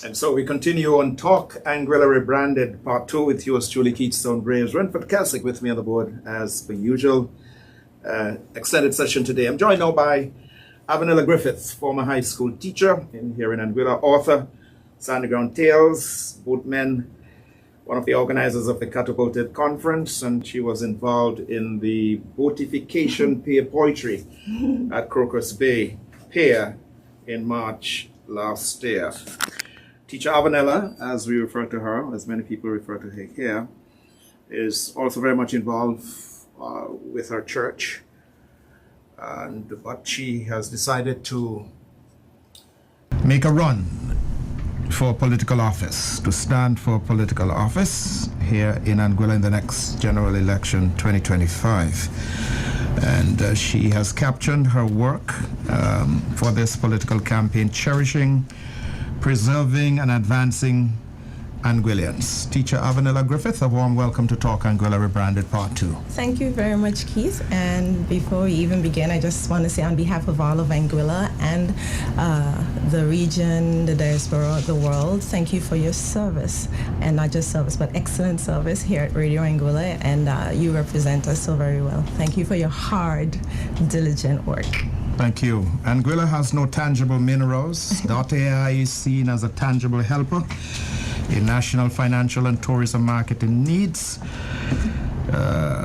And so we continue on Talk Anguilla Rebranded Part 2 with yours truly, Keith Stone-Greaves. Renford Keswick with me on the board as per usual. Extended session today. I'm joined now by Avenella Griffith, former high school teacher here in Anguilla, author, Underground Tales, both men, one of the organizers of the Catapulted Conference, and she was involved in the Boatification Pier Poetry at Crocus Bay Pier in March last year. Teacher Avenella, as we refer to her, as many people refer to her here, is also very much involved with her church, but she has decided to make a run for political office, to stand for political office here in Anguilla in the next general election 2025. And she has captioned her work for this political campaign, Cherishing, Preserving and Advancing Anguillians. Teacher Avenella Griffith, a warm welcome to Talk Anguilla Rebranded Part 2. Thank you very much, Keith. And before we even begin, I just want to say on behalf of all of Anguilla and the region, the diaspora, the world, thank you for your service. And not just service, but excellent service here at Radio Anguilla. And you represent us so very well. Thank you for your hard, diligent work. Thank you. Anguilla has no tangible minerals. .ai is seen as a tangible helper in national financial and tourism marketing needs,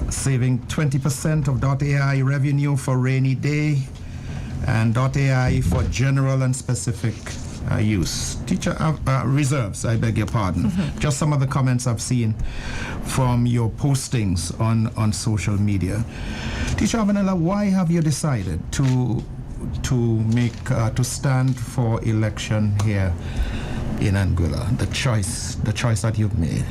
saving 20% of .ai revenue for rainy day and .ai for general and specific use. Teacher, reserves, I beg your pardon. Just some of the comments I've seen from your postings on social media. Teacher Avenella, why have you decided to stand for election here in Anguilla? The choice that you've made.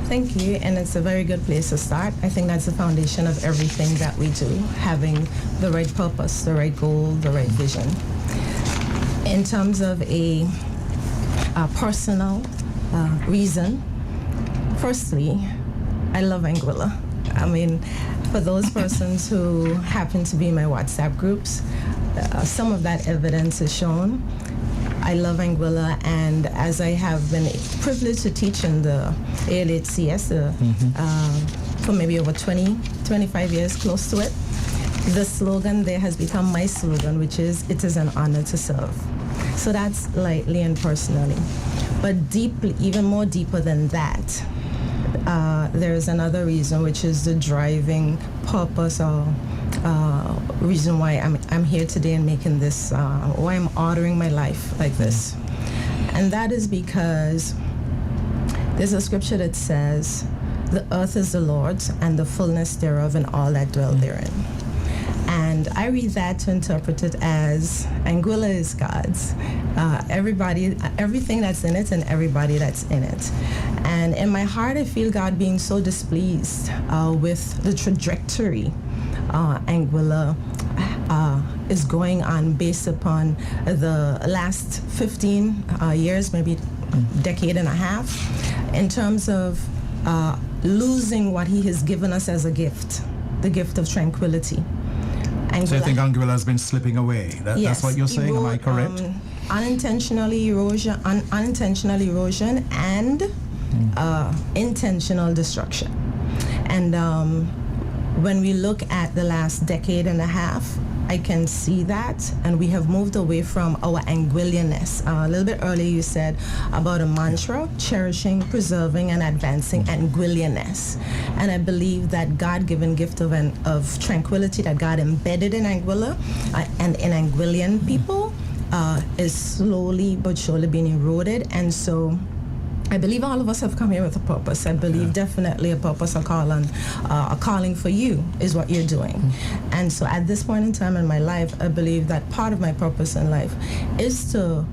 Thank you, and it's a very good place to start. I think that's the foundation of everything that we do, having the right purpose, the right goal, the right vision. In terms of a personal reason, firstly, I love Anguilla. I mean, for those persons who happen to be in my WhatsApp groups, some of that evidence is shown. I love Anguilla, and as I have been privileged to teach in the ALHCS for maybe over 25 years, close to it, the slogan there has become my slogan, which is, "It is an honor to serve." So that's lightly and personally. But deeply, even more deeper than that, there's another reason, which is the driving purpose or reason why I'm here today and making this, why I'm ordering my life like this. And that is because there's a scripture that says, "The earth is the Lord's and the fullness thereof and all that dwell therein." And I read that to interpret it as Anguilla is God's. Everything that's in it and everybody that's in it. And in my heart, I feel God being so displeased with the trajectory Anguilla is going on based upon the last 15 years, maybe decade and a half, in terms of losing what he has given us as a gift, the gift of tranquility. So you think Anguilla has been slipping away? Yes, that's what you're saying, am I correct? Unintentional erosion and intentional destruction. And when we look at the last decade and a half, I can see that, and we have moved away from our Anguillianness. A little bit earlier you said about a mantra, cherishing, preserving, and advancing Anguillianness. And I believe that God-given gift of tranquility that God embedded in Anguilla and in Anguillian people is slowly but surely being eroded. And so I believe all of us have come here with a purpose. I believe definitely a purpose, a calling for you is what you're doing. And so at this point in time in my life, I believe that part of my purpose in life is to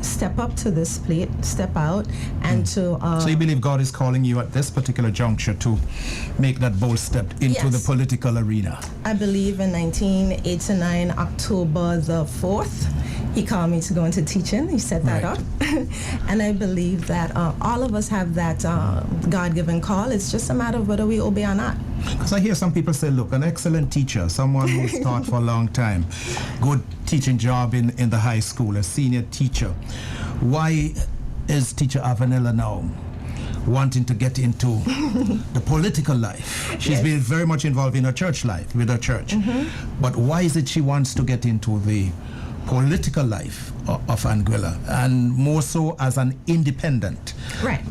step up to this plate, step out, and to... So you believe God is calling you at this particular juncture to make that bold step into the political arena? I believe in 1989, October the 4th, he called me to go into teaching. He set that up. And I believe that all of us have that God-given call. It's just a matter of whether we obey or not. Because I hear some people say, look, an excellent teacher, someone who's taught for a long time, good teaching job in the high school, a senior teacher. Why is teacher Avenella now wanting to get into the political life? She's been very much involved in her church life, with her church. But why is it she wants to get into the political life of Anguilla, and more so as an independent,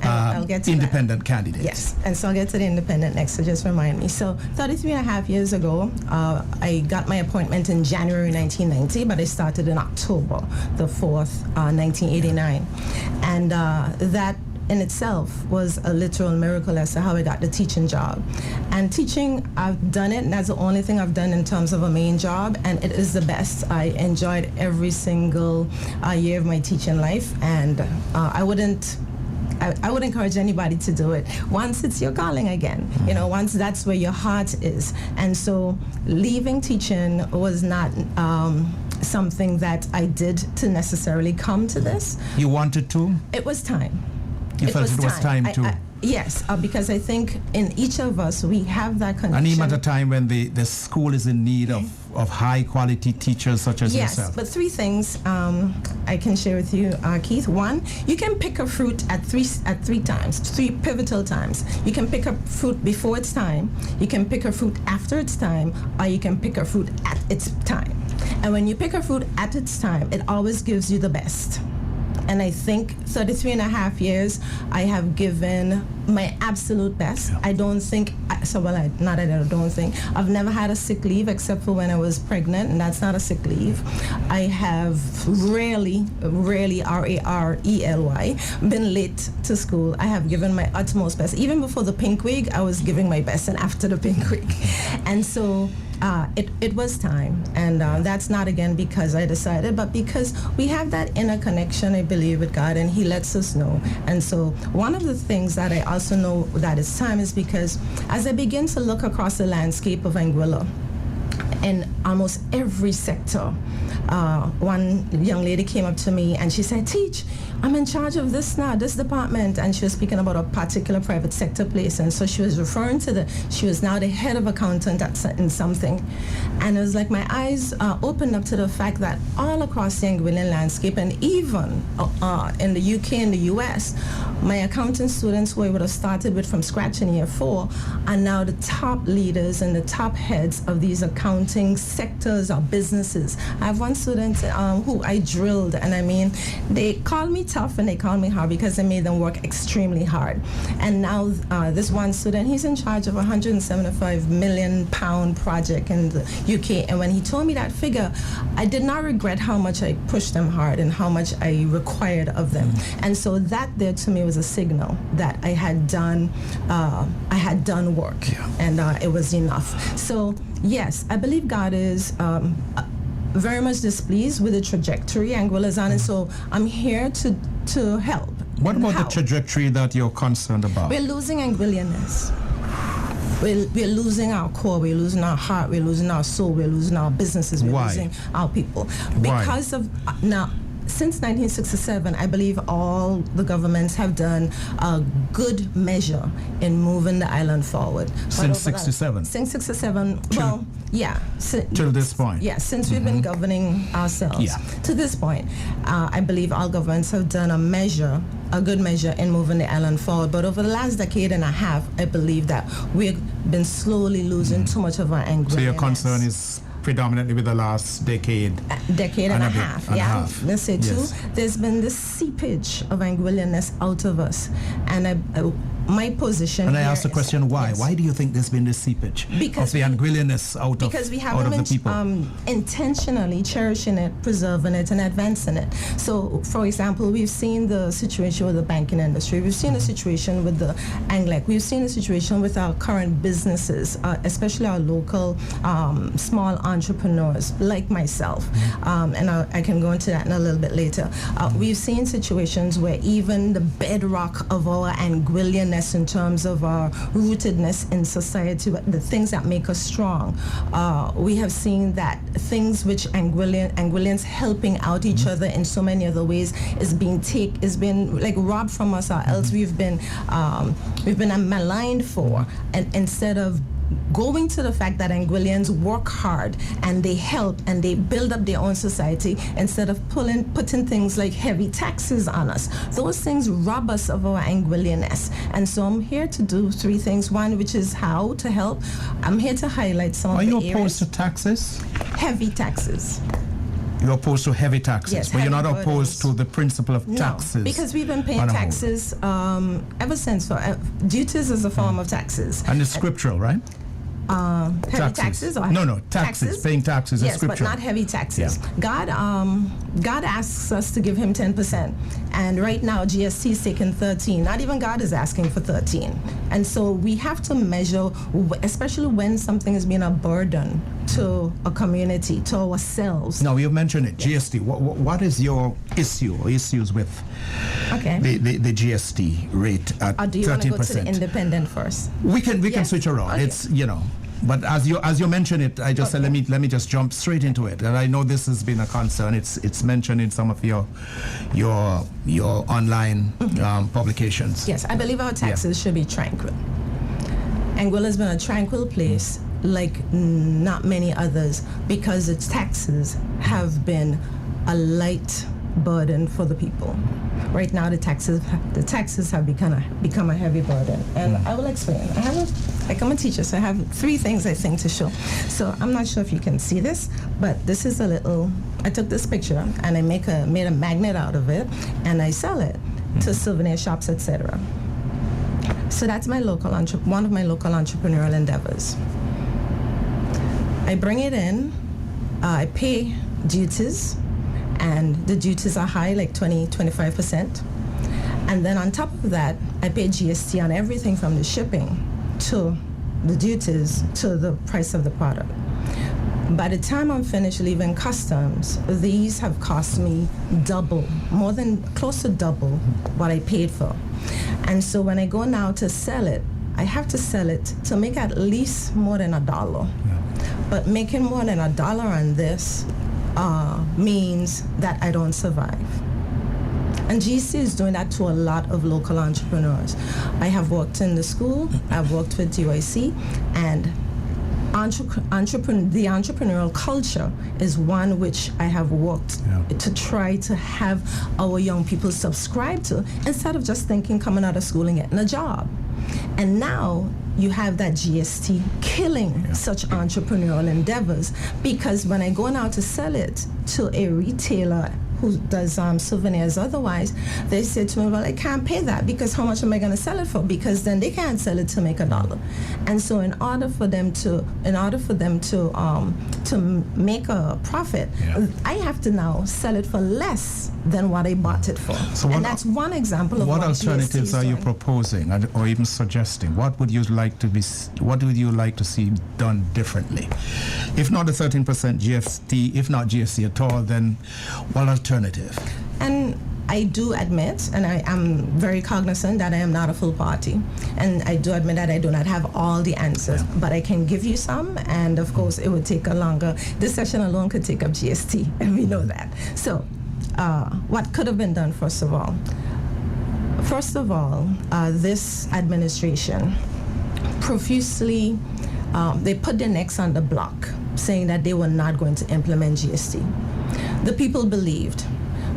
I'll get to independent candidate? Yes, and so I'll get to the independent next, so just remind me. So 33 and a half years ago, I got my appointment in January 1990, but I started in October the 4th, 1989. And that in itself was a literal miracle as to how I got the teaching job. And teaching, I've done it, and that's the only thing I've done in terms of a main job, and it is the best. I enjoyed every single year of my teaching life, and I would encourage anybody to do it once it's your calling again, once that's where your heart is. And so leaving teaching was not something that I did to necessarily come to this. You wanted to? It was time. You felt it was time to? Yes, because I think in each of us we have that connection. And even at a time when the school is in need of high quality teachers such as yourself. Yes, but three things I can share with you, Keith. One, you can pick a fruit at three times, three pivotal times. You can pick a fruit before its time, you can pick a fruit after its time, or you can pick a fruit at its time. And when you pick a fruit at its time, it always gives you the best. And I think 33 and a half years, I have given my absolute best. I don't think, I've never had a sick leave except for when I was pregnant, and that's not a sick leave. I have rarely, R-A-R-E-L-Y, been late to school. I have given my utmost best. Even before the pink wig, I was giving my best, and after the pink wig. And so it was time, and that's not again because I decided, but because we have that inner connection, I believe, with God, and He lets us know. And so one of the things that I also know that it's time is because as I begin to look across the landscape of Anguilla, in almost every sector, one young lady came up to me and she said, "Teach, I'm in charge of this department," and she was speaking about a particular private sector place, and so she was referring to she was now the head of accountant in something, and it was like my eyes opened up to the fact that all across the Anguillan landscape, and even in the UK and the US, my accounting students who I would have started with from scratch in year 4 are now the top leaders and the top heads of these accounting sectors or businesses. I have one student who I drilled, and I mean, they call me tough and they call me hard because I made them work extremely hard. And now this one student, he's in charge of a £175 million project in the UK. And when he told me that figure, I did not regret how much I pushed them hard and how much I required of them. And so that there to me was a signal that I had done work, and it was enough. So yes, I believe God is very much displeased with the trajectory Anguilla is on, and so I'm here to help. What about the trajectory that you're concerned about? We're losing Anguillianness. We're losing our core, we're losing our heart, we're losing our soul, we're losing our businesses, we're losing our people. Because of, now, since 1967, I believe all the governments have done a good measure in moving the island forward. Since 67? Since 67, well, yeah. Till this point? Yeah, since we've been governing ourselves. To this point, I believe all governments have done a good measure in moving the island forward. But over the last decade and a half, I believe that we've been slowly losing too much of our Anguillianness. So your concern is predominantly with the last decade and a half. Let's say two. There's been this seepage of Anguillianness out of us, and my position. And I asked the question, why? Why do you think there's been this seepage of the Anguillianness out of the people? Because we haven't intentionally cherishing it, preserving it, and advancing it. So, for example, we've seen the situation with the banking industry. We've seen the situation with the ANGLEC. We've seen the situation with our current businesses, especially our local small entrepreneurs like myself. And I can go into that in a little bit later. We've seen situations where even the bedrock of our Anguillianness in terms of our rootedness in society, the things that make us strong. We have seen that things which Anguillians helping out each other in so many other ways is been like robbed from us, or else we've been maligned for, and instead of going to the fact that Anguillians work hard and they help and they build up their own society instead of putting things like heavy taxes on us. Those things rob us of our Anguillianness. And so I'm here to do three things. One, which is how to help. I'm here to highlight some of the areas. Are you opposed to taxes? Heavy taxes. You're opposed to heavy taxes, yes, but you're not burdens. Opposed to the principle of taxes. No, because we've been paying taxes ever since. Duties is a form of taxes. And it's scriptural, right? Heavy taxes or no taxes. Paying taxes is scriptural. Yes, but not heavy taxes. Yeah. God asks us to give him 10%, and right now GST is taking 13. Not even God is asking for 13, and so we have to measure, especially when something is being a burden to a community, to ourselves. Now you mentioned it, yes. GST. What is your issue or issues with the GST rate at 13%? Do you want to go to the independent first? We can switch around. Okay. It's but as you mentioned it, I just said let me just jump straight into it. And I know this has been a concern. It's mentioned in some of your online publications. Yes, I believe our taxes should be tranquil. Anguilla has been a tranquil place like not many others because its taxes have been a light burden for the people. Right now, the taxes have become a heavy burden, and I will explain. I'm a teacher, so I have three things I think to show. So I'm not sure if you can see this, but this is a little. I took this picture and I made a magnet out of it, and I sell it to souvenir shops, etc. So that's my one of my local entrepreneurial endeavors. I bring it in, I pay duties, and the duties are high, like 20-25%. And then on top of that, I pay GST on everything from the shipping to the duties to the price of the product. By the time I'm finished leaving customs, these have cost me close to double what I paid for. And so when I go now to sell it, I have to sell it to make at least more than $1. But making more than $1 on this means that I don't survive. And GC is doing that to a lot of local entrepreneurs. I have worked in the school, I've worked with UIC, and the entrepreneurial culture is one which I have worked to try to have our young people subscribe to, instead of just thinking coming out of school and getting a job. And now you have that GST killing such entrepreneurial endeavors, because when I go now to sell it to a retailer who does souvenirs otherwise, they say to me, well, I can't pay that, because how much am I going to sell it for? Because then they can't sell it to make $1. And so in order for them to make a profit, I have to now sell it for less than what I bought it for. So and that's one example of what alternatives are you proposing, or even suggesting? What would you like to see done differently? If not the 13% GST, if not GST at all, then what alternative? And I do admit, and I am very cognizant that I am not a full party, and I do admit that I do not have all the answers, but I can give you some, and of course it would take a longer, this session alone could take up GST, and we know that. So what could have been done? First of all, this administration profusely, they put their necks on the block, saying that they were not going to implement GST. The people believed.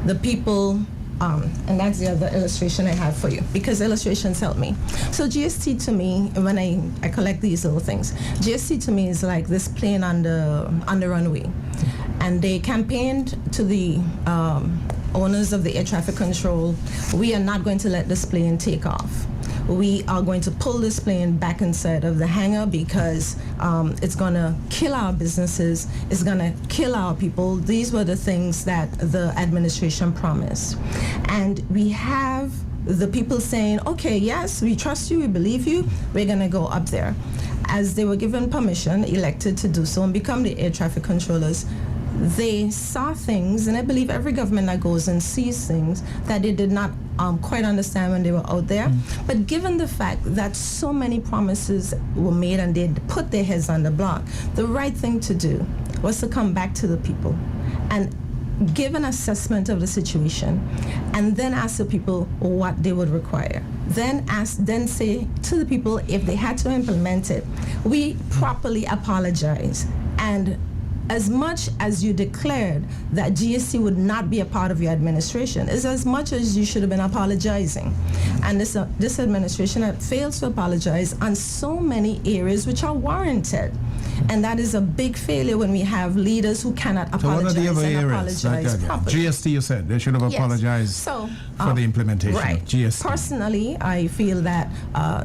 The people, and that's the other illustration I have for you, because illustrations help me. So GST to me, when I collect these little things, GST to me is like this plane on the runway. And they campaigned to the owners of the air traffic control, we are not going to let this plane take off. We are going to pull this plane back inside of the hangar because it's going to kill our businesses, it's going to kill our people. These were the things that the administration promised. And we have the people saying, okay, yes, we trust you, we believe you, we're going to go up there. As they were given permission, elected to do so and become the air traffic controllers, they saw things, and I believe every government that goes and sees things that they did not quite understand when they were out there. But given the fact that so many promises were made and they put their heads on the block, the right thing to do was to come back to the people and give an assessment of the situation and then ask the people what they would require. then say to the people, if they had to implement it, we properly apologize. And as much as you declared that GST would not be a part of your administration is as much as you should have been apologizing. And this administration fails to apologize on so many areas which are warranted. And that is a big failure when we have leaders who cannot apologize properly. GST, you said they should have apologized for the implementation of GST. Personally, I feel that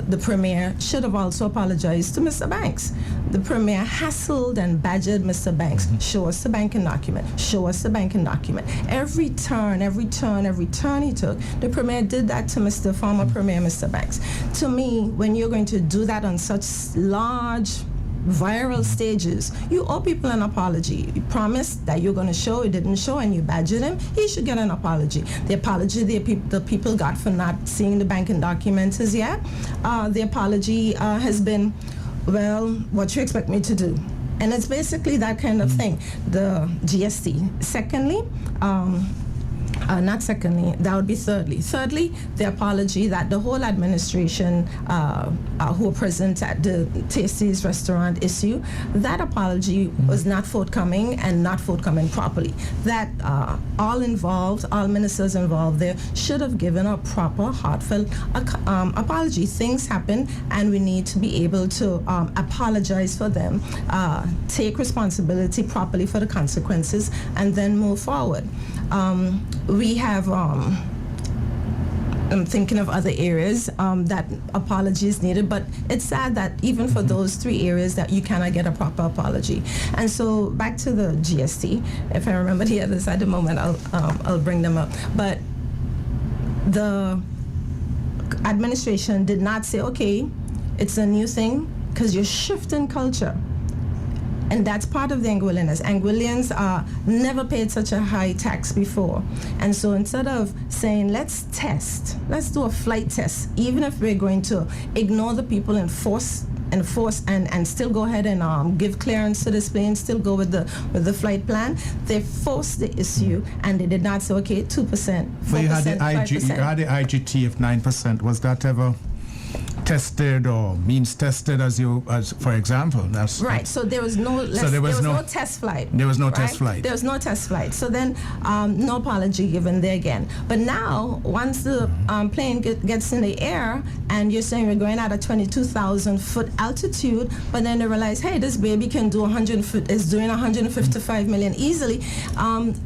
the Premier should have also apologized to Mr. Banks. The Premier hassled and badgered Mr. Banks. Show us the banking document. Show us the banking document. Every turn he took, the Premier did that to Mr. former Premier, Mr. Banks. To me, when you're going to do that on such large viral stages, you owe people an apology. You promised that you're going to show, it didn't show, and you badgered him. He should get an apology. The apology the people got for not seeing the banking documents is the apology has been, well, what you expect me to do? And it's basically that kind of thing, the GST. That would be thirdly. Thirdly, the apology that the whole administration who were present at the Tasty's restaurant issue, that apology was not forthcoming and not forthcoming properly. That all ministers involved there should have given a proper, heartfelt apology. Things happen and we need to be able to apologize for them, take responsibility properly for the consequences, and then move forward. We have, I'm thinking of other areas that apology is needed, but it's sad that even for those three areas that you cannot get a proper apology. And so back to the GST, if I remember the others at the moment, I'll bring them up. But the administration did not say, okay, it's a new thing, because you're shifting culture. And that's part of the Anguillians. Anguillians never paid such a high tax before. And so instead of saying, let's do a flight test, even if we're going to ignore the people and force and still go ahead and give clearance to this plane, still go with the flight plan, they forced the issue and they did not say, okay, 2%, 4%, but you had the 5%. You had the IGT of 9%. Was that ever tested or means tested as for example? That's right. So there was no test flight. There was no test flight. There was no test flight. So then no apology given there again. But now once the plane gets in the air and you're saying we're going at a 22,000 foot altitude, but then they realize, hey, this baby can do is doing 155 million easily.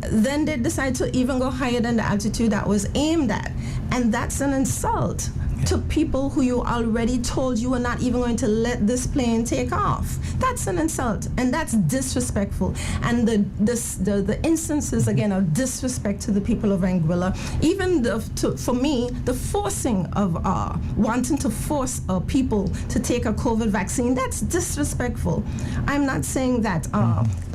Then they decide to even go higher than the altitude that was aimed at, and that's an insult to people who you already told you were not even going to let this plane take off. That's an insult, and that's disrespectful. And the instances, again, of disrespect to the people of Anguilla, even for me, the forcing of wanting to force people to take a COVID vaccine, that's disrespectful. I'm not saying that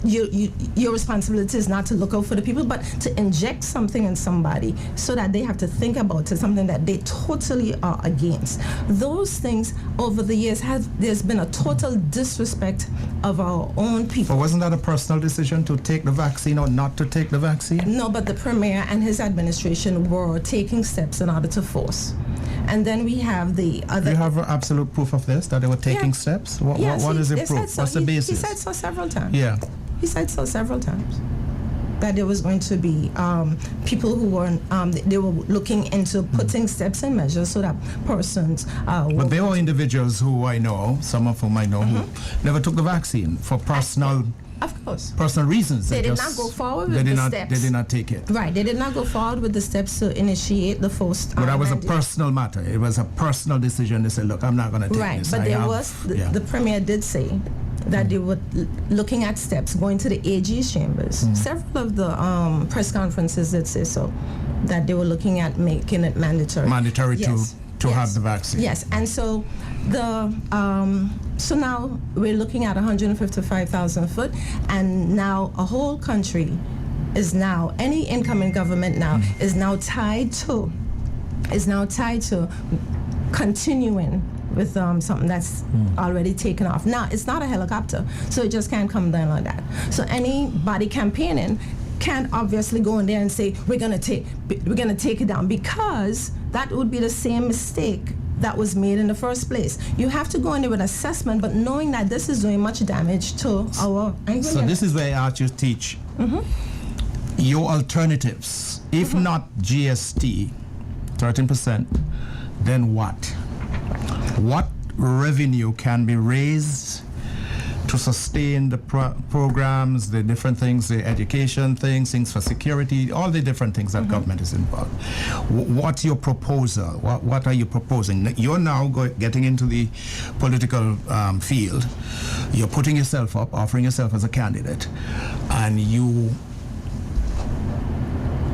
your responsibility is not to look out for the people, but to inject something in somebody so that they have to think about it, something that they totally are against. Those things over the years, there's been a total disrespect of our own people. But wasn't that a personal decision to take the vaccine or not to take the vaccine? No, but the Premier and his administration were taking steps in order to force. And then we have the other... Do you have absolute proof of this, that they were taking steps? What is the proof? What's the basis? He said so several times. Yeah. He said so several times. That there was going to be people who were, they were looking into putting steps and measures so that persons... but there were individuals who I know, some of whom I know, who never took the vaccine for personal... Of course. Personal reasons. They did not go forward with the steps. They did not take it. Right. They did not go forward with the steps to initiate the forced... But that was a personal matter. It was a personal decision. They said, look, I'm not going to take this. Right. But the Premier did say that they were looking at steps, going to the AG's chambers. Several of the press conferences did say so, that they were looking at making it mandatory. Mandatory to have the vaccine. Yes, and so so now we're looking at 155,000 foot, and now a whole country is now, any incoming government now is now tied to continuing with something that's already taken off. Now, it's not a helicopter, so it just can't come down like that. So anybody campaigning can't obviously go in there and say we're gonna take it down, because that would be the same mistake that was made in the first place. You have to go in there with assessment, but knowing that this is doing much damage to our Anguilla. So this is where I ask you to teach your alternatives. If not GST, 13%, then what? What revenue can be raised to sustain the programs, the different things, the education things for security, all the different things that government is involved. What's your proposal? What are you proposing? You're now getting into the political field. You're putting yourself up, offering yourself as a candidate, and you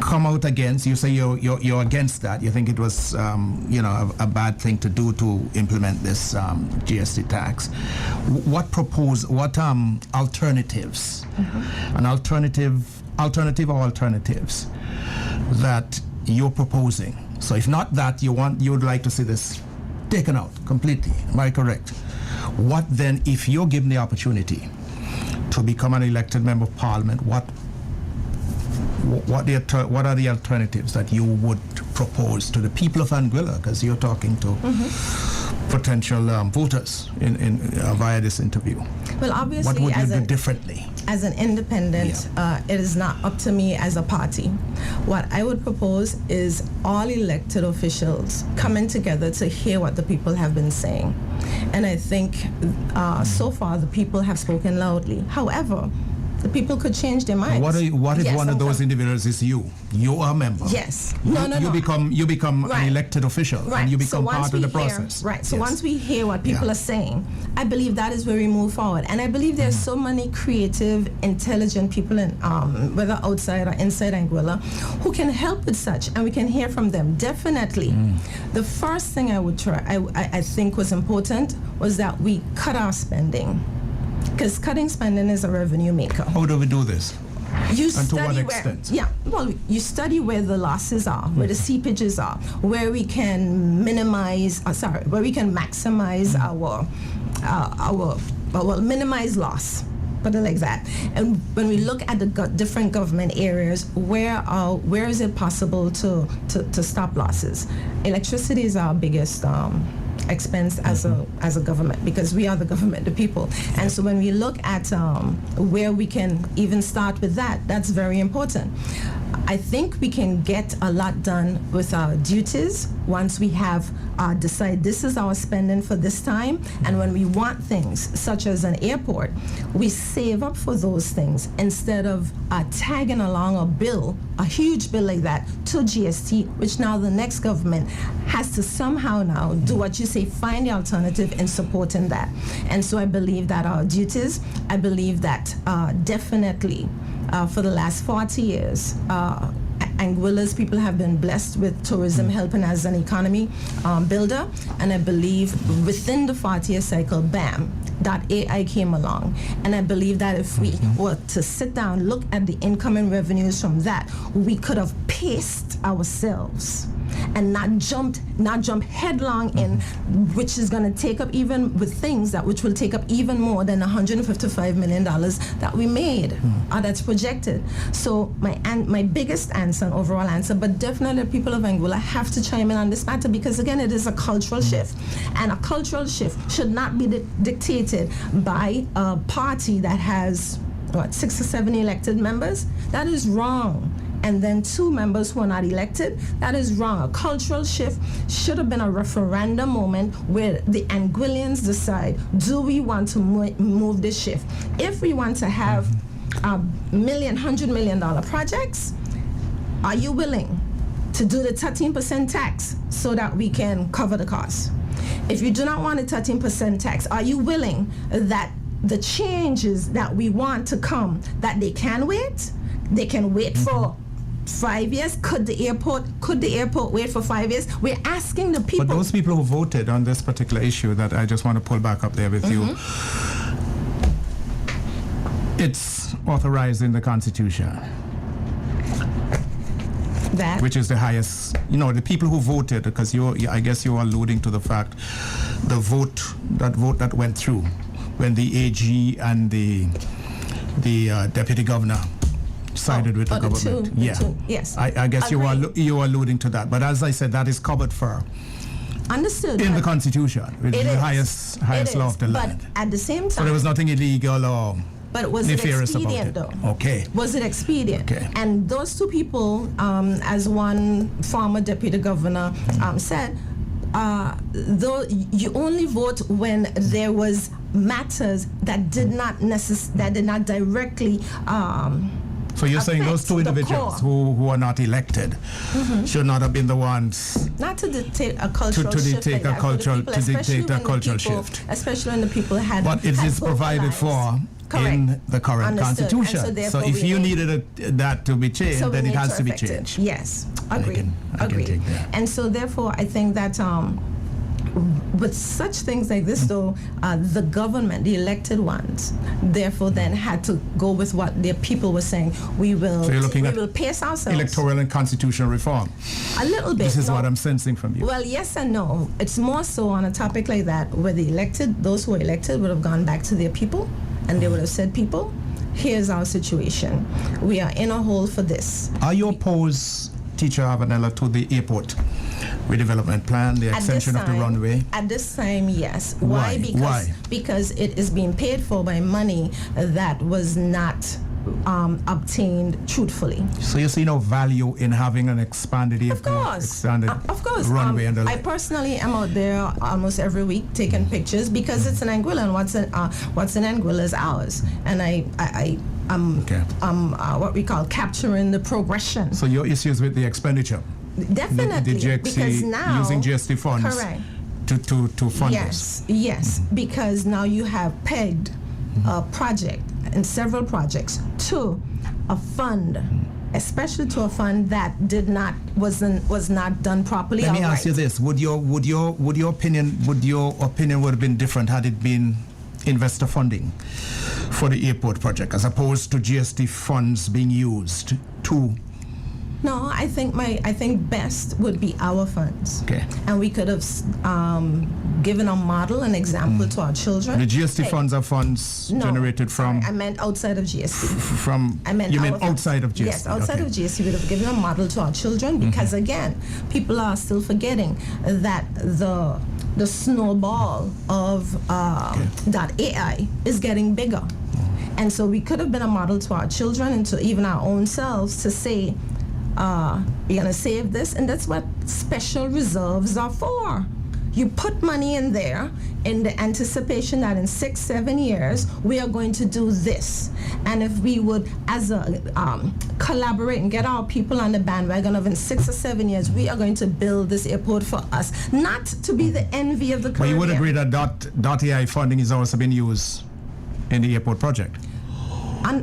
come out against, you say you're against that. You think it was a bad thing to do to implement this GST tax. What alternatives, an alternative or alternatives that you're proposing? So if not that, you would like to see this taken out completely. Am I correct? What then, if you're given the opportunity to become an elected member of parliament, what are the alternatives that you would propose to the people of Anguilla? Because you're talking to potential voters via this interview. Well, obviously, what would you do differently? As an independent, it is not up to me as a party. What I would propose is all elected officials coming together to hear what the people have been saying. And I think so far the people have spoken loudly. However, the people could change their minds. What if one of those individuals is you? You are a member. Yes. You become an elected official, and you become part of the process. Right. So once we hear what people are saying, I believe that is where we move forward. And I believe there's so many creative, intelligent people in whether outside or inside Anguilla who can help with such, and we can hear from them. Definitely. The first thing I would try, I think was important, was that we cut our spending. Because cutting spending is a revenue maker. How do we do this? You and to what extent? You study where the losses are, where the seepages are, where we can where we can maximize minimize loss. Put it like that. And when we look at the different government areas, where is it possible to stop losses? Electricity is our biggest expense as a government, because we are the government, the people. And so when we look at where we can even start with that, that's very important. I think we can get a lot done with our duties once we have decide this is our spending for this time. And when we want things such as an airport, we save up for those things instead of tagging along a huge bill like that to GST, which now the next government has to somehow now do what you say, find the alternative in supporting that. And so I believe that our duties, I believe that definitely for the last 40 years, Anguilla's people have been blessed with tourism helping as an economy builder, and I believe within the 40-year cycle, bam, that AI came along. And I believe that if we were to sit down, look at the incoming revenues from that, we could have paced ourselves and not jump headlong in, which is going to take up, even with things which will take up even more than $155 million that we made, that's projected. So my biggest answer, an overall answer, but definitely the people of Anguilla have to chime in on this matter, because again, it is a cultural shift, and a cultural shift should not be dictated by a party that has 6 or 7 elected members. That is wrong. And then 2 members who are not elected, that is wrong. A cultural shift should have been a referendum moment where the Anguillians decide, do we want to move this shift? If we want to have $100 million projects, are you willing to do the 13% tax so that we can cover the cost? If you do not want a 13% tax, are you willing that the changes that we want to come, that they can wait? They can wait for 5 years? Could the airport wait for 5 years? We're asking the people. But those people who voted on this particular issue, that I just want to pull back up there with you, it's authorized in the Constitution. That? Which is the highest, the people who voted, because I guess you're alluding to the fact, the vote that went through when the AG and the deputy governor sided with the government. Yes. I guess you are alluding to that. But as I said, that is covered for. Understood. In the Constitution, which is the highest law of the land. But at the same time. So there was nothing illegal or. But was it expedient, though? Okay. Was it expedient? Okay. And those two people, as one former deputy governor said, though you only vote when there was matters that did not directly. So you're saying those two individuals who are not elected should not have been the ones not to dictate a cultural to shift dictate like a cultural shift. Especially when the people had. But it is provided for. Correct. In the current Understood. Constitution. So if you needed that to be changed, then it has to be changed. Yes, agreed. Agreed. And so therefore, I think that with such things like this, though, the government, the elected ones, therefore then had to go with what their people were saying. We will pace ourselves. Electoral and constitutional reform. A little bit. This is what I'm sensing from you. Well, yes and no. It's more so on a topic like that, where those who were elected would have gone back to their people, and they would have said, people, here's our situation. We are in a hole for this. Are you opposed, Teacher Avenella, to the airport redevelopment plan, the extension of the runway? At this time, yes. Why? Because it is being paid for by money that was not obtained truthfully. So you see no value in having an expanded airport, of course. Runway and the I personally am out there almost every week taking pictures because it's in Anguilla, and what's in Anguilla is ours, and I'm what we call capturing the progression. So your issues with the expenditure? Definitely, the GXC, because now using GST funds. Correct. To fund this. Yes, because now you have pegged a project and several projects to a fund, especially to a fund that was not done properly. Let me ask you this: Would your opinion would have been different had it been investor funding for the airport project as opposed to GST funds being used to? No, I think best would be our funds. Okay. And we could have given a model, an example to our children. The GST funds are funds generated from. I meant outside of GST. You mean outside of GST? Yes, outside of GST. We would have given a model to our children because again, people are still forgetting that the snowball of .ai is getting bigger, and so we could have been a model to our children and to even our own selves to say. You're going to save this, and that's what special reserves are for. You put money in there in the anticipation that in 6-7 years we are going to do this, and if we would collaborate and get our people on the bandwagon of in 6 or 7 years we are going to build this airport for us, not to be the envy of the Caribbean. But you would agree that .ai funding is also being used in the airport project?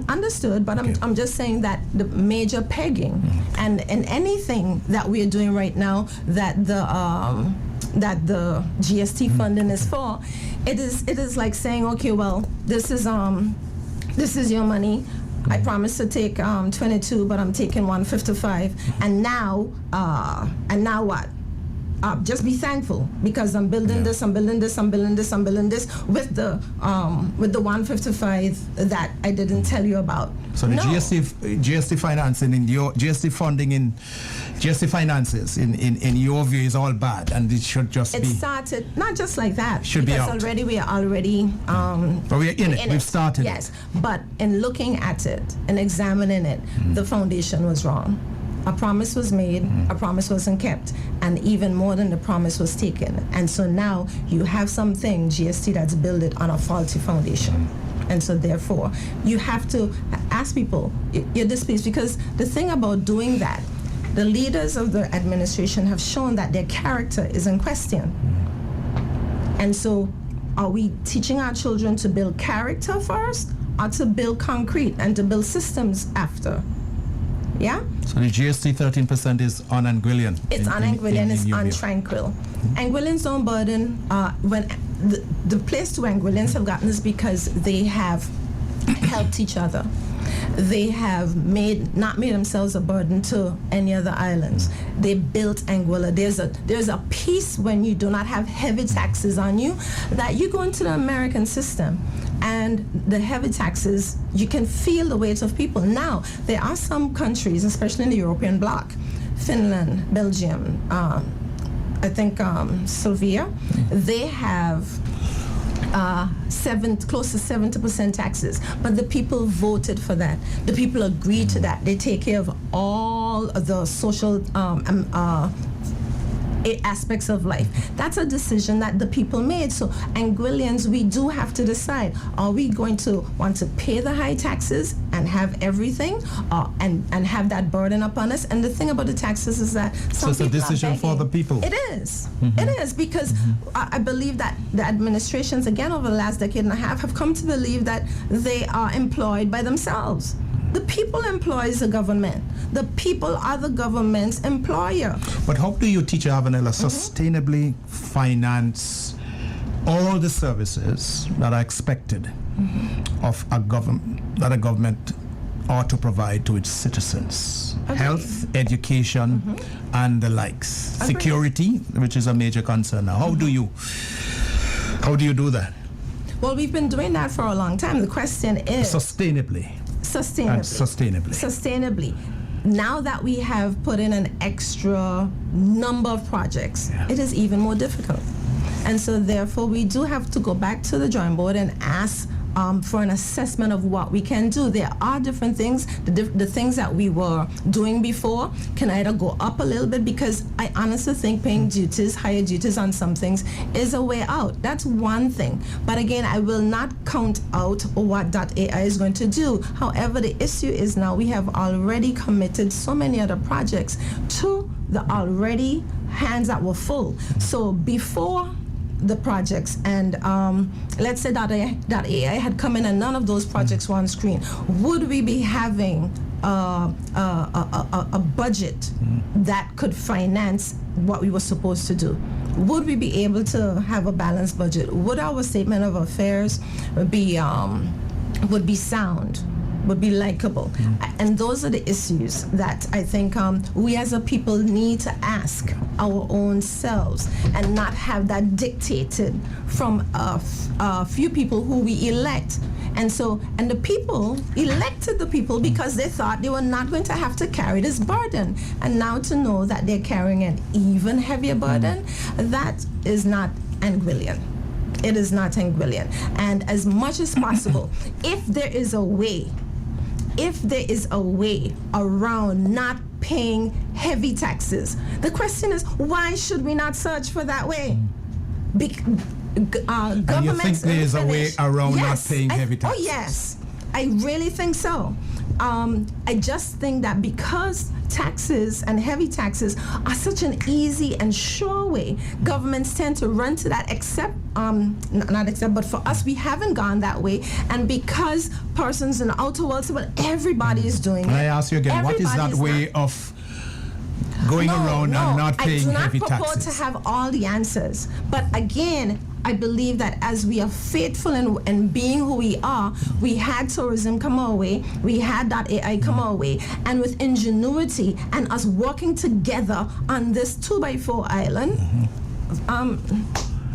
Understood, but I'm just saying that the major pegging and anything that we are doing right now that the GST funding is for, it is like saying, okay, well, this is your money. I promised to take 22, but I'm taking 155, and now what? Just be thankful because I'm building this, I'm building this with the 155 that I didn't tell you about. So the GST financing in your GST funding in GST finances in your view is all bad, and it should just be. It started not just like that. Should because be out. Already we are already. But we are in it. We've started. Yes, but in looking at it and examining it, the foundation was wrong. A promise was made, a promise wasn't kept, and even more than the promise was taken. And so now you have something, GST, that's built on a faulty foundation. And so therefore, you have to ask people, you're displeased, because the thing about doing that, the leaders of the administration have shown that their character is in question. And so are we teaching our children to build character first, or to build concrete and to build systems after? Yeah? So the GST 13% is on Anguillan. It's on Anguillan, it's on Tranquil. Anguillans don't burden, when the place to Anguillans have gotten is because they have helped each other. They have not made themselves a burden to any other islands. They built Anguilla. There's a peace when you do not have heavy taxes on you, that you go into the American system and the heavy taxes, you can feel the weight of people. Now, there are some countries, especially in the European bloc, Finland, Belgium, I think Slovenia, they have close to 70% taxes, but the people voted for that. The people agreed to that. They take care of all of the social aspects of life. That's a decision that the people made. So Anguillians, we do have to decide, are we going to want to pay the high taxes and have everything and have that burden upon us? And the thing about the taxes is that so it's a decision for the people. It is. It is, because I believe that the administrations, again, over the last decade and a half, have come to believe that they are employed by themselves. The people employs the government. The people are the government's employer. But how do you teach Avenella sustainably finance all the services that are expected of a government ought to provide to its citizens? Health, education, and the likes. Security, which is a major concern now. How do you do that? Well, we've been doing that for a long time. The question is sustainably. Now that we have put in an extra number of projects, it is even more difficult. And so therefore we do have to go back to the drawing board and ask for an assessment of what we can do. There are different things. The things that we were doing before can either go up a little bit, because I honestly think paying higher duties on some things is a way out. That's one thing. But again, I will not count out what .ai is going to do. However, the issue is now we have already committed so many other projects to the already hands that were full. So before the projects, and let's say that AI had come in and none of those projects were on screen, would we be having a budget that could finance what we were supposed to do? Would we be able to have a balanced budget? Would our statement of affairs be sound? Would be likable? And those are the issues that I think we as a people need to ask our own selves, and not have that dictated from a few people who we elect. And the people elected the people because they thought they were not going to have to carry this burden. And now to know that they're carrying an even heavier burden, that is not Anguillian. It is not Anguillian. And as much as possible, if there is a way around not paying heavy taxes, the question is, why should we not search for that way? And you think there is a way around not paying heavy taxes? Oh yes, I really think so. I just think that because taxes and heavy taxes are such an easy and sure way, governments tend to run to that, but for us, we haven't gone that way. And because persons in the outer world say, well, everybody is doing it. Can I ask you again, what is that way of going around and not paying heavy taxes? I do not purport to have all the answers. But again, I believe that as we are faithful in being who we are, we had tourism come our way, we had .ai come our way, and with ingenuity and us working together on this 2x4 island,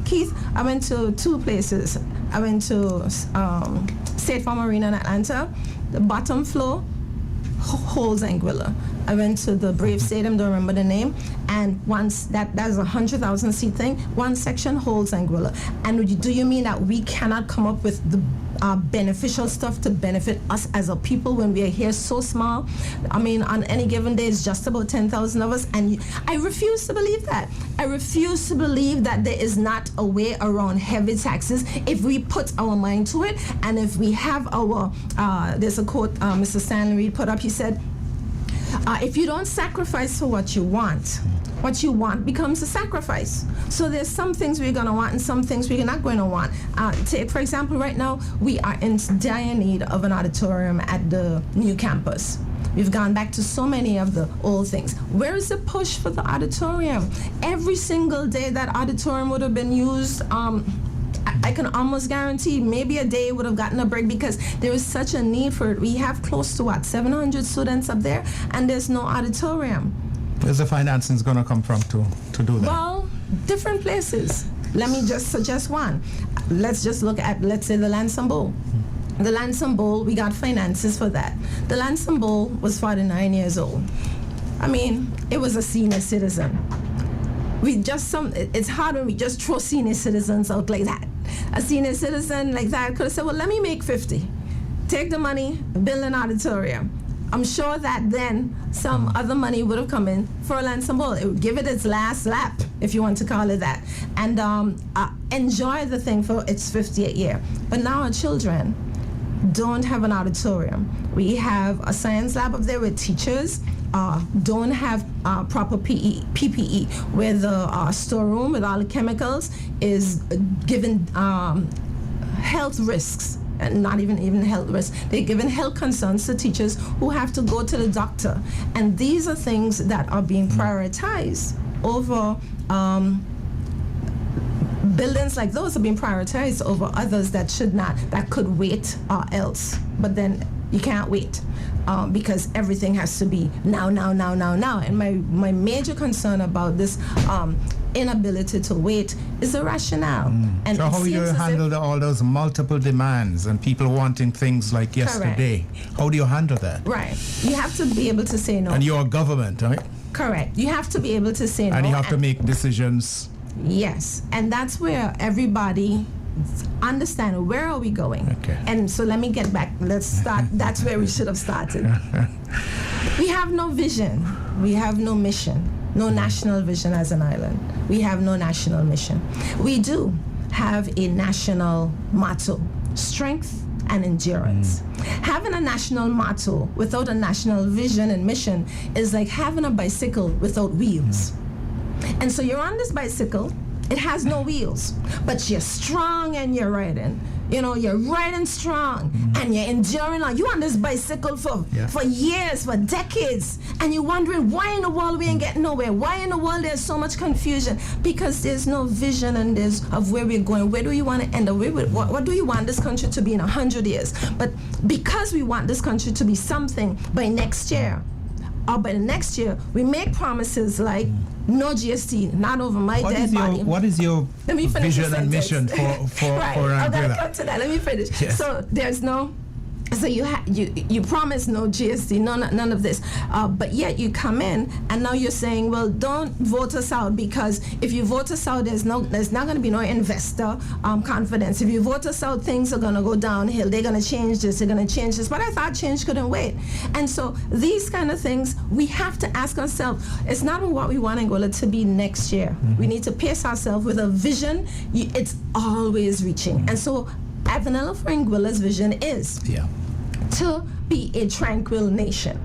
Keith, I went to two places. I went to State Farm Arena in Atlanta. The bottom floor holds Anguilla. I went to the Brave Stadium, don't remember the name, and once that's a 100,000 seat thing, one section holds Anguilla. And do you mean that we cannot come up with the beneficial stuff to benefit us as a people when we are here so small? I mean, on any given day, it's just about 10,000 of us, and I refuse to believe that. I refuse to believe that there is not a way around heavy taxes if we put our mind to it, and if we have our, there's a quote Mr. Stanley Reed put up, he said, if you don't sacrifice for what you want becomes a sacrifice. So there's some things we're going to want and some things we're not going to want. Take, for example, right now, we are in dire need of an auditorium at the new campus. We've gone back to so many of the old things. Where is the push for the auditorium? Every single day that auditorium would have been used, I can almost guarantee maybe a day would have gotten a break, because there is such a need for it. We have close to 700 students up there, and there's no auditorium. Where's the financing going to come from to do that? Well, different places. Let me just suggest one. let's just look at, let's say, the Lansing Bowl. The Lansing Bowl, we got finances for that. The Lansing Bowl was 49 years old. I mean, it was a senior citizen. It's hard when we just throw senior citizens out like that. A senior citizen like that could have said, well, let me make 50. Take the money, build an auditorium. I'm sure that then some other money would have come in for a Lansing Bowl. It would give it its last lap, if you want to call it that, and enjoy the thing for its 50th year. But now our children don't have an auditorium. We have a science lab up there with teachers don't have proper PPE, where the storeroom with all the chemicals is given health risks. And not even health risks. They're given health concerns to teachers who have to go to the doctor. And these are things that are being prioritized over buildings like those are being prioritized over others that should not, that could wait or else. But then you can't wait because everything has to be now. And my major concern about this inability to wait is the rationale. And so how do you handle all those multiple demands and people wanting things like yesterday? Correct. How do you handle that? Right. You have to be able to say no. And you're a government, right? Correct. You have to be able to say no. And you have to make decisions. Yes. And that's where everybody understand where are we going. Okay. And so let me get back. Let's start. That's where we should have started. We have no vision. We have no mission. No national vision as an island. We have no national mission. We do have a national motto: strength and endurance. Having a national motto without a national vision and mission is like having a bicycle without wheels. And so you're on this bicycle, it has no wheels, but you're strong and you're riding. You know, you're riding strong and you're enduring. You're on this bicycle for years, for decades, and you're wondering why in the world we ain't getting nowhere. Why in the world there's so much confusion? Because there's no vision and there's of where we're going. Where do you want to end up? What do you want this country to be in 100 years? But because we want this country to be something by next year, or by the next year, we make promises like no GST, not over my dead body. What is your vision and mission for right. for I'm gonna Anguilla? come to that. Let me finish. Yes. So there's no. So you promise no GST, none of this, but yet you come in and now you're saying, well, don't vote us out, because if you vote us out, there's not going to be no investor confidence. If you vote us out, things are going to go downhill. They're going to change this. They're going to change this. But I thought change couldn't wait. And so these kind of things we have to ask ourselves. It's not what we want Anguilla to be next year. We need to pace ourselves with a vision. It's always reaching. And so Avenella for Anguilla's vision is to be a tranquil nation.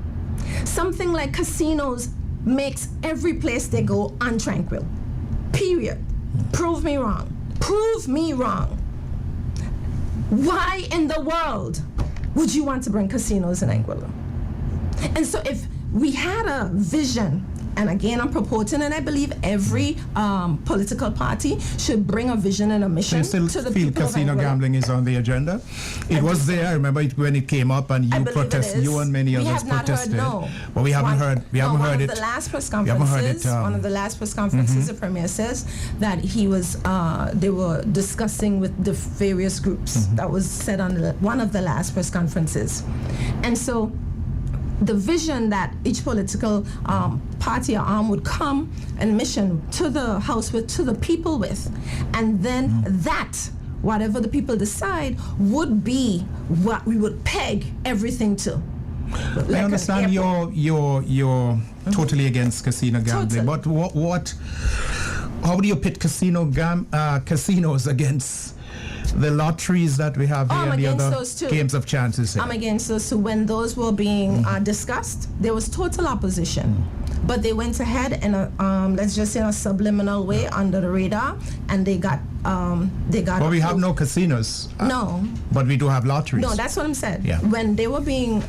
Something like casinos makes every place they go untranquil. Period. Prove me wrong. Prove me wrong. Why in the world would you want to bring casinos in Anguilla? And so if we had a vision, and again, I'm proposing, and I believe every political party should bring a vision and a mission So you to the still feel people of casino Anguilla. gambling is on the agenda? It was there. I remember it when it came up, and I you believe it protested. is. You and many We others have not protested. heard no. But we haven't heard. We haven't heard it. One of the last press We haven't heard conferences. it, One of the last press conferences, the premier says that he was. They were discussing with the various groups. That was said on one of the last press conferences, and so the vision that each political party or arm would come and mission to the House with, to the people with, and then that, whatever the people decide, would be what we would peg everything to. I understand you're totally against casino gambling, but how do you pit casinos against the lotteries that we have here and the other games of chances here? I'm against those too. When those were being discussed, there was total opposition. But they went ahead in a, let's just say, in a subliminal way under the radar, and they got. But we have no casinos. No. But we do have lotteries. No, that's what I'm saying. Yeah. When they were being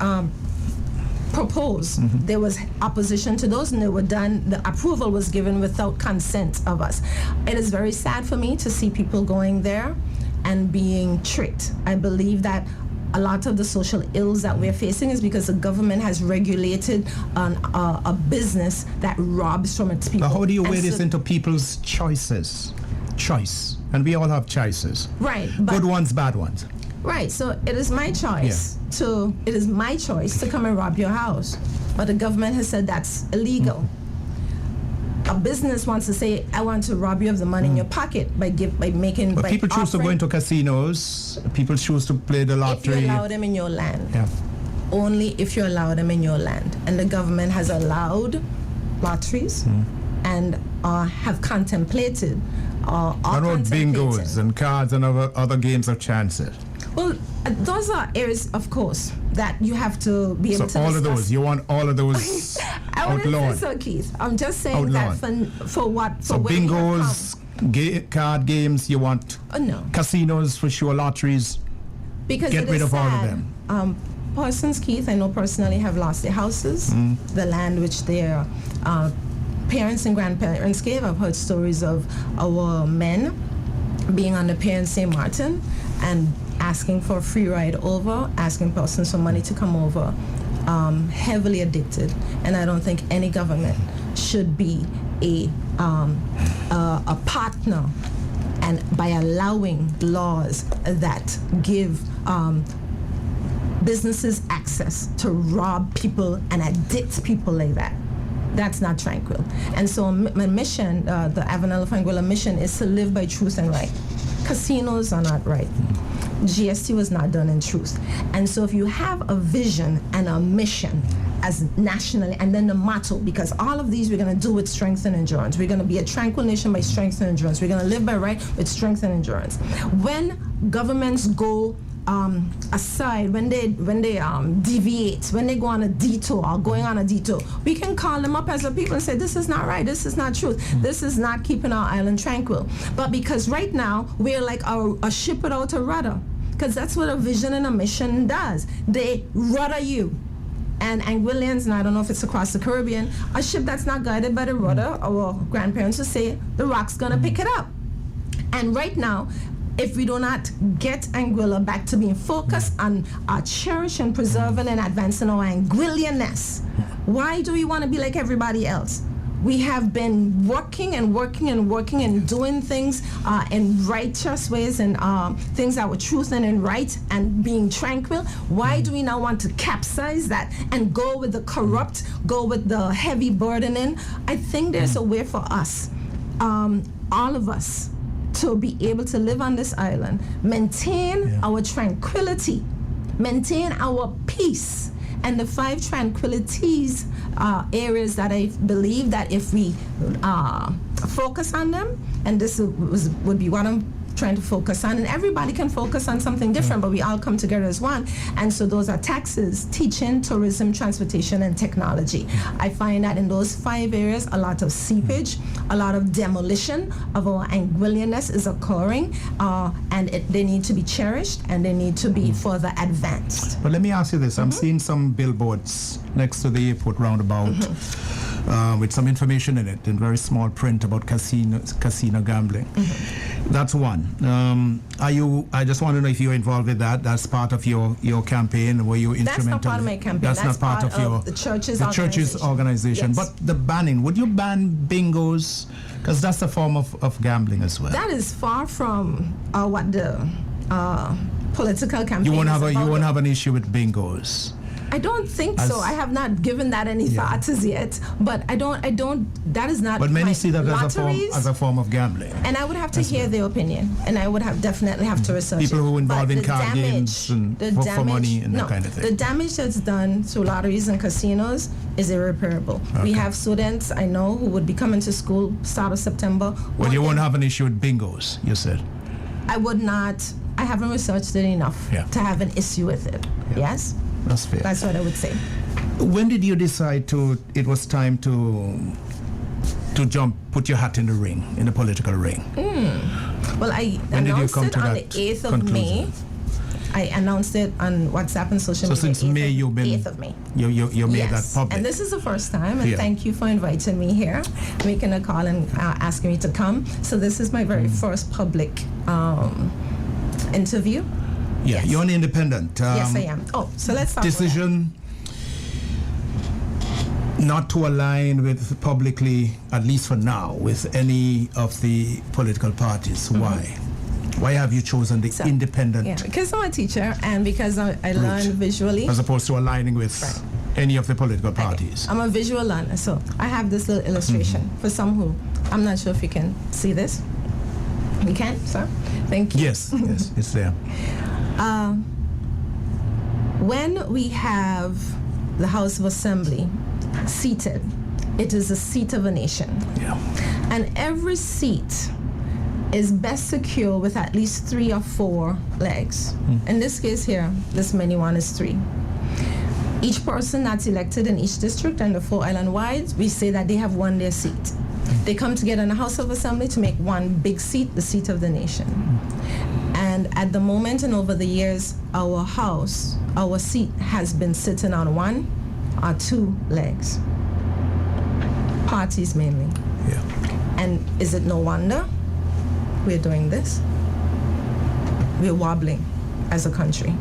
proposed, there was opposition to those, and they were done. The approval was given without consent of us. It is very sad for me to see people going there and being tricked. I believe that a lot of the social ills that we're facing is because the government has regulated a business that robs from its people. But how do you weigh this into people's choices? choice, and we all have choices. Right. Good ones, bad ones. Right. So it is my choice to come and rob your house, but the government has said that's illegal. A business wants to say, I want to rob you of the money in your pocket by making. But by people choose to go offering- into casinos. People choose to play the lottery. If you allow them in your land. Yeah. Only if you allow them in your land. And the government has allowed lotteries and have contemplated. What about bingos and cards and other games of chances? Well, those are areas, of course, that you have to be able to So all discuss. of those, you want all of those I wouldn't outlawed? say so, Keith. I'm just saying that for what? For So where we have bingos, card games, you want come. No, casinos for sure, lotteries. because Get it rid is of all of sad. them. Persons, Keith, I know personally, have lost their houses, the land which their parents and grandparents gave. I've heard stories of our men being on the pier in St. Martin and asking for a free ride over, asking persons for money to come over, heavily addicted. And I don't think any government should be a partner and by allowing laws that give businesses access to rob people and addict people like that. That's not tranquil. And so my mission, the Avenella Griffith mission, is to live by truth and right. Casinos are not right. GST was not done in truth. And so if you have a vision and a mission as nationally, and then the motto, because all of these we're going to do with strength and endurance. We're going to be a tranquil nation by strength and endurance. We're going to live by right with strength and endurance. When governments go aside, when they deviate, when they go on a detour or going on a detour, we can call them up as a people and say, this is not right, this is not truth, this is not keeping our island tranquil. But because right now we're like a ship without a rudder, because that's what a vision and a mission does. They rudder you. And Anguillians, and I don't know if it's across the Caribbean, a ship that's not guided by the rudder, our grandparents would say, the rock's gonna pick it up. And right now, if we do not get Anguilla back to being focused on cherishing, preserving, and advancing our Anguillianness, why do we want to be like everybody else? We have been working and doing things in righteous ways and things that were truth and right and being tranquil. Why do we now want to capsize that and go with the corrupt, go with the heavy burdening? I think there's a way for us, all of us, to be able to live on this island, maintain our tranquility, maintain our peace, and the 5 tranquilities areas that I believe that if we focus on them, and this would be what I'm trying to focus on, and everybody can focus on something different, but we all come together as one. And so those are taxes, teaching, tourism, transportation, and technology. I find that in those 5 areas, a lot of seepage, a lot of demolition of our Anguillianness is occurring, and they need to be cherished and they need to be further advanced. But let me ask you this. I'm seeing some billboards next to the airport roundabout with some information in it in very small print about casino gambling. That's one. I just want to know if you're involved with that. That's part of your campaign. Were you instrumental? That's not part of my campaign. That's not part of your the church's organization. Yes. But the banning, would you ban bingos? Because that's a form of gambling as well. That is far from what the political campaign you won't is have an issue with bingos. I don't think so. I have not given that any thought as yet. But I don't. That is not. But many see that lotteries, as a form of gambling. And I would have to hear their opinion, and I would definitely have to research people who involved in the card games and for money and that kind of thing. The damage that's done through lotteries and casinos is irreparable. Okay. We have students I know who would be coming to school start of September. But you won't have an issue with bingos, you said. I would not. I haven't researched it enough to have an issue with it. Yeah. Yes. That's fair. That's what I would say. When did you decide it was time to put your hat in the ring, in the political ring? Well, I announced it on the 8th of May. I announced it on WhatsApp and social media. So since May, you've been 8th of May. You made that public. And this is the first time, and thank you for inviting me here, making a call and asking me to come. So this is my very first public interview. Yeah, you're an independent. Yes, I am. Oh, so let's start decision. not to align with publicly, at least for now, with any of the political parties. Why? Why have you chosen the independent? Yeah, because I'm a teacher and because I learn visually. As opposed to aligning with any of the political parties. I'm a visual learner, so I have this little illustration for some who, I'm not sure if you can see this. You can, sir? Thank you. Yes, yes, it's there. When we have the House of Assembly seated, it is the seat of a nation. Yeah. And every seat is best secure with at least 3 or 4 legs. In this case here, this many one is 3. Each person that's elected in each district and the 4 island-wide, we say that they have won their seat. They come together in the House of Assembly to make one big seat, the seat of the nation. And at the moment and over the years, our house, our seat has been sitting on 1 or 2 legs. Parties mainly. Yeah. And is it no wonder we're doing this? We're wobbling as a country.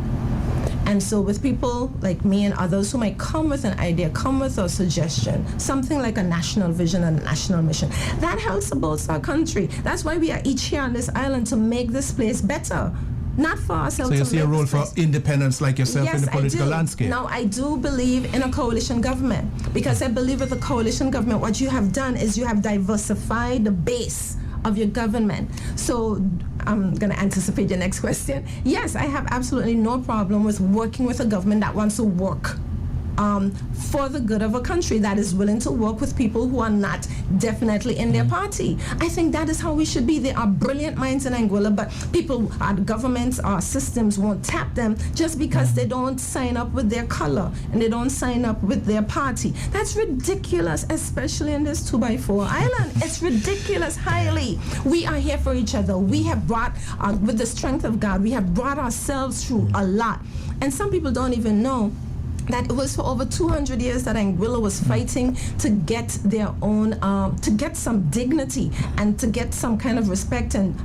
And so with people like me and others who might come with an idea, come with a suggestion, something like a national vision and a national mission, that helps both our country. That's why we are each here on this island, to make this place better. Not for ourselves. So you see a role for independents like yourself in the political landscape? Now, I do believe in a coalition government, because I believe with a coalition government, what you have done is you have diversified the base of your government. So I'm going to anticipate your next question. Yes, I have absolutely no problem with working with a government that wants to work for the good of a country, that is willing to work with people who are not definitely in their party. I think that is how we should be. There are brilliant minds in Anguilla, but people, our governments, our systems won't tap them just because they don't sign up with their color and they don't sign up with their party. That's ridiculous, especially in this 2x4 island. It's ridiculous, highly. We are here for each other. We have brought, with the strength of God, we have brought ourselves through a lot. And some people don't even know that it was for over 200 years that Anguilla was fighting to get their own, to get some dignity and to get some kind of respect and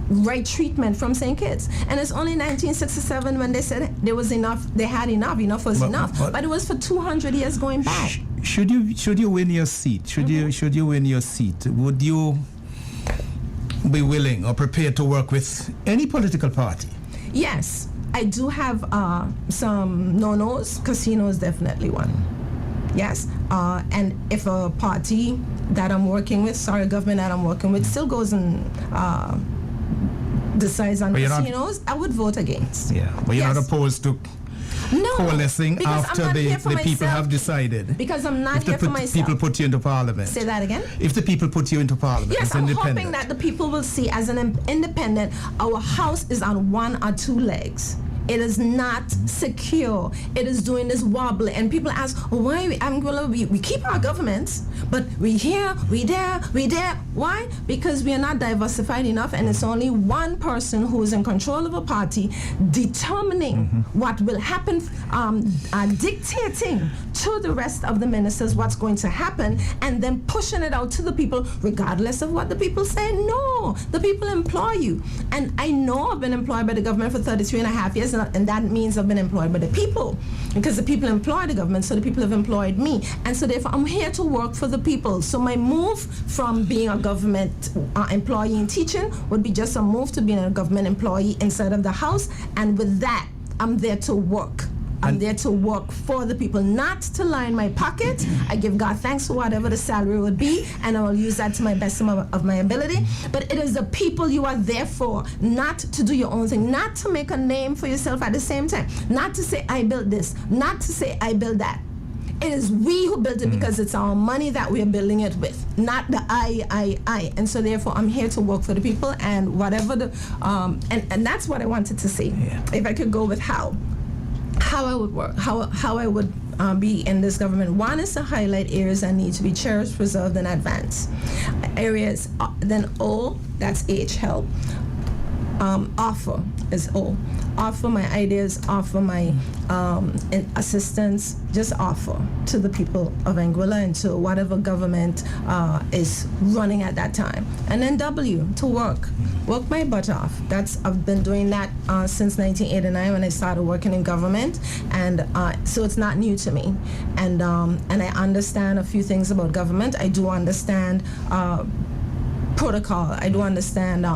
right treatment from St. Kitts. And it's only 1967 when they said there was enough, they had enough was enough. But it was for 200 years going back. Should you win your seat, should you win your seat, would you be willing or prepared to work with any political party? Yes. I do have some no-nos. Casino is definitely one. Yes. And if a party that I'm working with, a government that I'm working with, still goes and decides on casinos, I would vote against. Yeah. But you're not opposed to coalescing after the people have decided. Because I'm not here for myself. If the people put you into parliament. Say that again? If the people put you into parliament. Yes, I'm hoping that the people will see as an independent, our house is on 1 or 2 legs. It is not secure. It is doing this wobbly. And people ask, why we keep our governments, but we here, we there. Why? Because we are not diversified enough, and it's only one person who is in control of a party determining what will happen, dictating to the rest of the ministers what's going to happen, and then pushing it out to the people regardless of what the people say. No, the people employ you. And I know I've been employed by the government for 33 and a half years, and that means I've been employed by the people, because the people employ the government, so the people have employed me, and so therefore I'm here to work for the people. So my move from being a government employee in teaching would be just a move to being a government employee inside of the house, and with that I'm there to work. I'm there to work for the people, not to line my pocket. I give God thanks for whatever the salary would be, and I will use that to my best of my ability. But it is the people you are there for, not to do your own thing, not to make a name for yourself at the same time, not to say I built this, not to say I built that. It is we who built it, because it's our money that we are building it with, not the I. And so therefore I'm here to work for the people, and whatever the, and that's what I wanted to say. Yeah. If I could go with how I would work, how I would be in this government. One is to highlight areas that need to be cherished, preserved, and advanced. Areas, then O, that's H, help. offer is all. Offer my ideas, offer my assistance, just offer to the people of Anguilla and to whatever government is running at that time. And then W, to work my butt off. I've been doing that since 1989 when I started working in government, and so it's not new to me. And I understand a few things about government. I do understand protocol. I do understand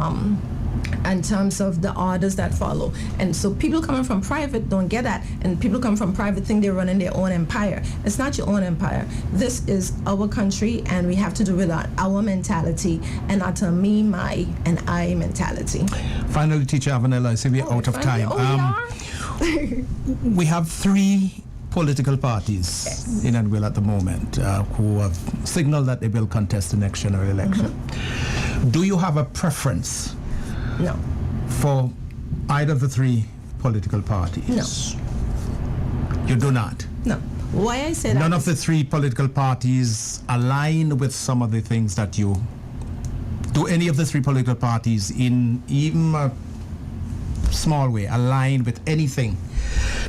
in terms of the orders that follow. And so people coming from private don't get that, and people come from private think they're running their own empire. It's not your own empire. This is our country, and we have to do with our mentality and not a me, my, and I mentality. Finally, Teacher Avenella, I see we're out of time. We have 3 political parties in Anguilla at the moment who have signaled that they will contest the next general election. Do you have a preference? No. For either of the 3 political parties? No. You do not? No. Why I say that? None of the 3 political parties align with some of the things that you do. Any of the 3 political parties, in even a small way, align with anything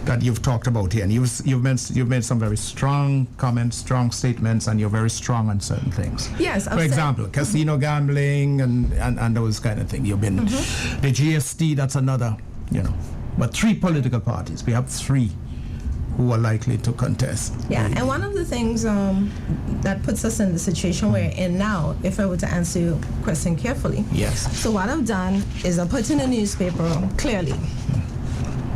that you've talked about here? And you've made some very strong comments, strong statements, and you're very strong on certain things. Yes. For example, casino gambling and those kind of things. You've been the GST. That's another, But 3 political parties. We have 3 who are likely to contest. Yeah, and one of the things that puts us in the situation we're in now, if I were to answer your question carefully. Yes. So what I've done is I put in the newspaper clearly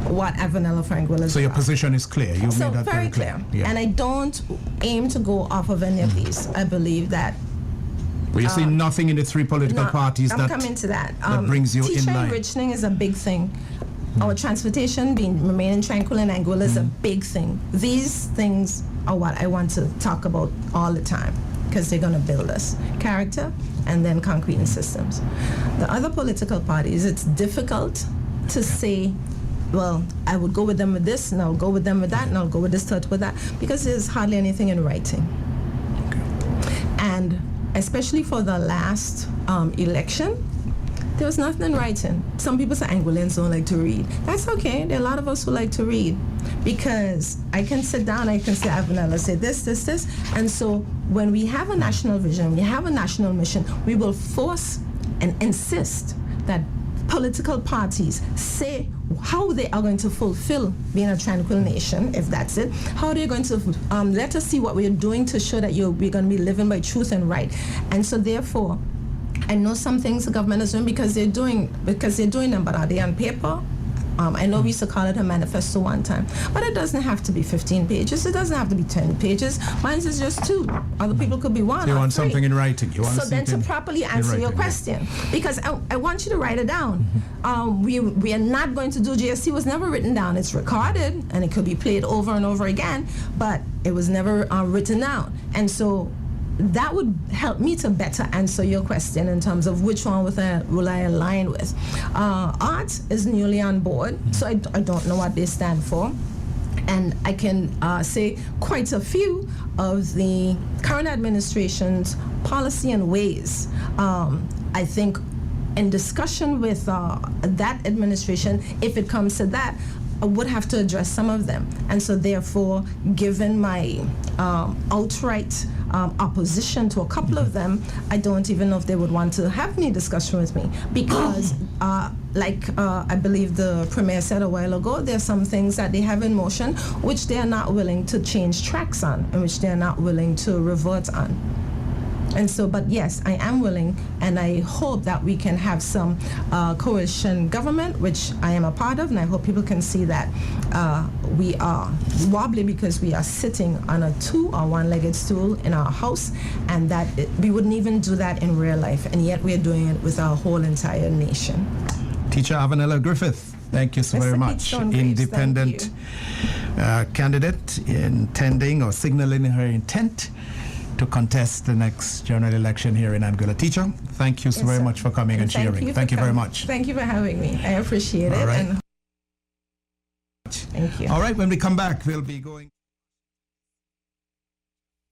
what Avenella for Anguilla is. So your about. Position is clear. You've made that very clear. Yeah. And I don't aim to go off of any of these. I believe that. Well, you see nothing in the 3 political parties I'm coming to that. That brings you in line. Teacher enriching is a big thing. Our transportation remaining tranquil in Anguilla is a big thing. These things are what I want to talk about all the time, because they're going to build us. Character and then concrete and systems. The other political parties, it's difficult to say, well, I would go with them with this, and I'll go with them with that, and I'll go with this third with that, because there's hardly anything in writing. And especially for the last election, there was nothing in writing. Some people say Anguillians don't like to read. That's okay. There are a lot of us who like to read, because I can sit down, I can say, Avenella, say this. And so when we have a national vision, we have a national mission, we will force and insist that political parties say how they are going to fulfill being a tranquil nation, if that's it. How they're going to let us see what we're doing to show that we're going to be living by truth and right. And so therefore, I know some things the government is doing because they're doing them, but are they on paper? I know we used to call it a manifesto one time, but it doesn't have to be 15 pages. It doesn't have to be 10 pages. Mine is just 2. Other people could be 1 You or want 3. something in writing. You want so then to properly answer your question, because I want you to write it down. We are not going to do GST. Was never written down. It's recorded, and it could be played over and over again, but it was never written down. And so that would help me to better answer your question in terms of which one will I align with. Art is newly on board, so I don't know what they stand for. And I can say quite a few of the current administration's policy and ways. I think in discussion with that administration, if it comes to that, I would have to address some of them. And so therefore, given my outright opposition to a couple of them, I don't even know if they would want to have any discussion with me, because I believe the Premier said a while ago, there are some things that they have in motion which they are not willing to change tracks on, and which they are not willing to revert on. And so, but yes, I am willing, and I hope that we can have some coalition government, which I am a part of, and I hope people can see that we are wobbly because we are sitting on a 2 or 1-legged stool in our house, and that we wouldn't even do that in real life, and yet we are doing it with our whole entire nation. Teacher Avenella Griffith, thank you so very much. Independent candidate intending or signaling her intent to contest the next general election here in Anguilla. Teacher, thank you so very much for coming and sharing. Thank you very much. Thank you for having me. I appreciate it. All right. And thank you. All right, when we come back, we'll be going...